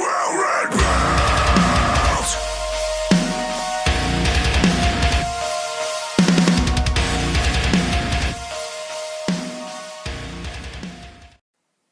will rebuild!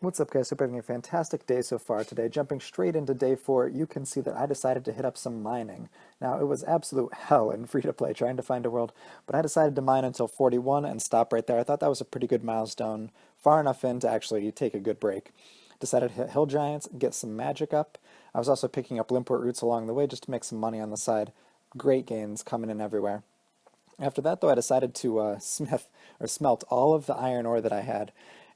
What's up, guys? Hope you're having a fantastic day so far today. Jumping straight into day 4, you can see that I decided to hit up some mining. Now, it was absolute hell in free-to-play trying to find a world, but I decided to mine until 41 and stop right there. I thought that was a pretty good milestone, far enough in to actually take a good break. Decided to hit hill giants, get some magic up. I was also picking up limport roots along the way just to make some money on the side. Great gains coming in everywhere. After that, though, I decided to smelt all of the iron ore that I had.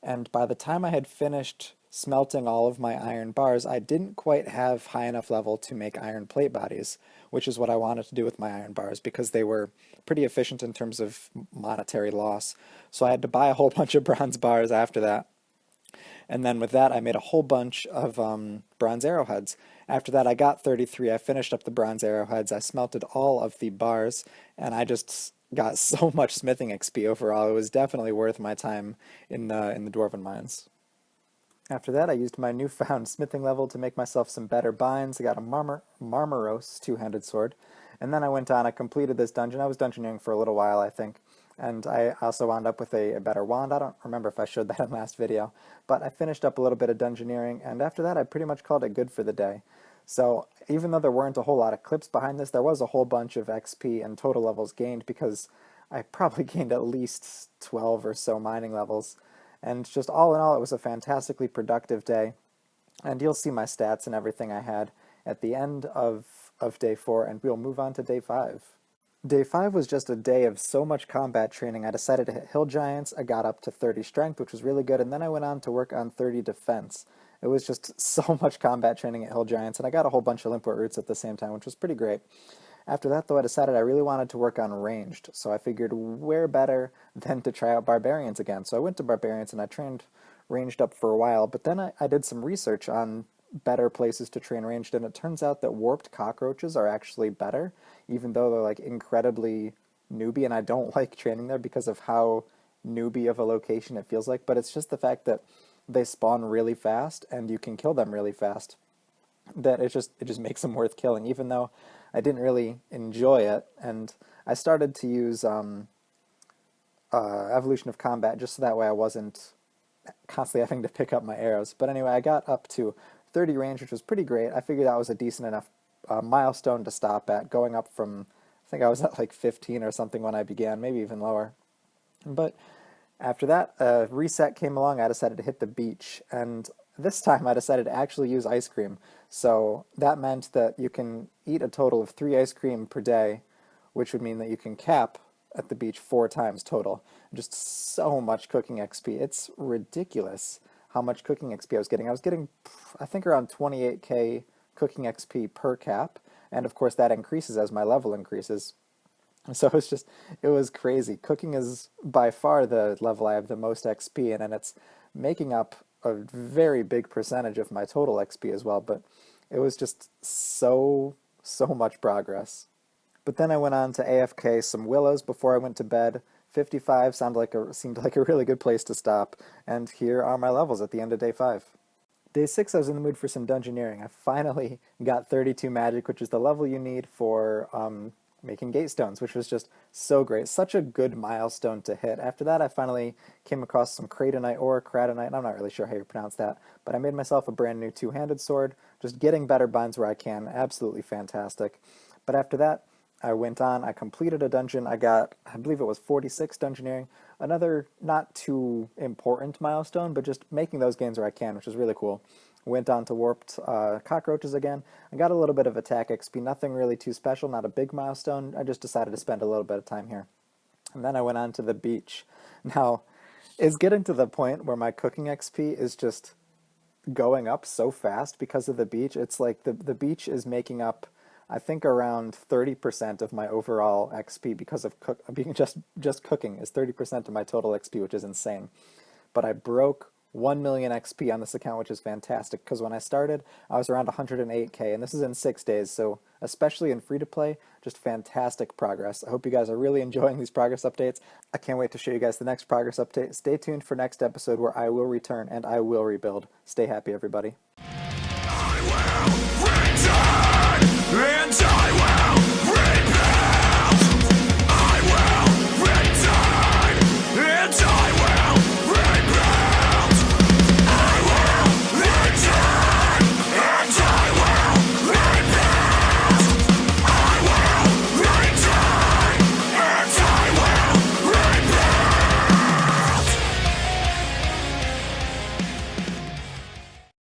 And by the time I had finished smelting all of my iron bars, I didn't quite have high enough level to make iron plate bodies, which is what I wanted to do with my iron bars because they were pretty efficient in terms of monetary loss. So I had to buy a whole bunch of bronze bars after that. And then with that, I made a whole bunch of bronze arrowheads. After that, I got 33. I finished up the bronze arrowheads. I smelted all of the bars, and I just got so much smithing XP overall. It was definitely worth my time in the Dwarven mines. After that, I used my newfound smithing level to make myself some better binds. I got a Marmaros two-handed sword, and then I went on. I completed this dungeon. I was dungeoneering for a little while, I think, and I also wound up with a better wand. I don't remember if I showed that in the last video, but I finished up a little bit of dungeoneering, and after that, I pretty much called it good for the day. So even though there weren't a whole lot of clips behind this, there was a whole bunch of XP and total levels gained because I probably gained at least 12 or so mining levels. And just all in all, it was a fantastically productive day. And you'll see my stats and everything I had at the end of day 4, and we'll move on to day 5. Day 5 was just a day of so much combat training. I decided to hit hill giants. I got up to 30 strength, which was really good, and then I went on to work on 30 defense. It was just so much combat training at hill giants, and I got a whole bunch of limport roots at the same time, which was pretty great. After that, though, I decided I really wanted to work on ranged, so I figured where better than to try out barbarians again. So I went to barbarians, and I trained ranged up for a while, but then I did some research on better places to train ranged, and it turns out that warped cockroaches are actually better, even though they're like incredibly newbie, and I don't like training there because of how newbie of a location it feels like, but it's just the fact that they spawn really fast and you can kill them really fast, that it just makes them worth killing, even though I didn't really enjoy it. And I started to use evolution of combat just so that way I wasn't constantly having to pick up my arrows. But anyway, I got up to 30 range, which was pretty great. I figured that was a decent enough milestone to stop at, going up from, I think I was at like 15 or something when I began, maybe even lower. But after that, a reset came along. I decided to hit the beach, and this time I decided to actually use ice cream. So that meant that you can eat a total of 3 ice cream per day, which would mean that you can cap at the beach 4 times total. Just so much cooking XP. It's ridiculous how much cooking XP I was getting. I was getting, I think, around 28k cooking XP per cap, and of course that increases as my level increases. So it was crazy. Cooking is by far the level I have the most XP in, and it's making up a very big percentage of my total XP as well, but it was just so much progress. But then I went on to AFK some willows before I went to bed. 55 seemed like a really good place to stop, and here are my levels at the end of day 5. Day 6, I was in the mood for some dungeoneering. I finally got 32 magic, which is the level you need for making gate stones, which was just so great. Such a good milestone to hit. After that, I finally came across some cratonite or cratonite. I'm not really sure how you pronounce that, but I made myself a brand new two-handed sword, just getting better binds where I can. Absolutely fantastic. But after that, I went on, I completed a dungeon. I got, I believe it was 46 dungeoneering. Another not too important milestone, but just making those gains where I can, which is really cool. Went on to warped cockroaches again. I got a little bit of attack XP, nothing really too special, not a big milestone. I just decided to spend a little bit of time here. And then I went on to the beach. Now, it's getting to the point where my cooking XP is just going up so fast because of the beach. It's like the beach is making up, I think, around 30% of my overall XP because of being just cooking is 30% of my total XP, which is insane. But I broke 1 million XP on this account, which is fantastic, because when I started, I was around 108k, and this is in 6 days, so especially in free-to-play, just fantastic progress. I hope you guys are really enjoying these progress updates. I can't wait to show you guys the next progress update. Stay tuned for next episode where I will return and I will rebuild. Stay happy, everybody. will return, and I will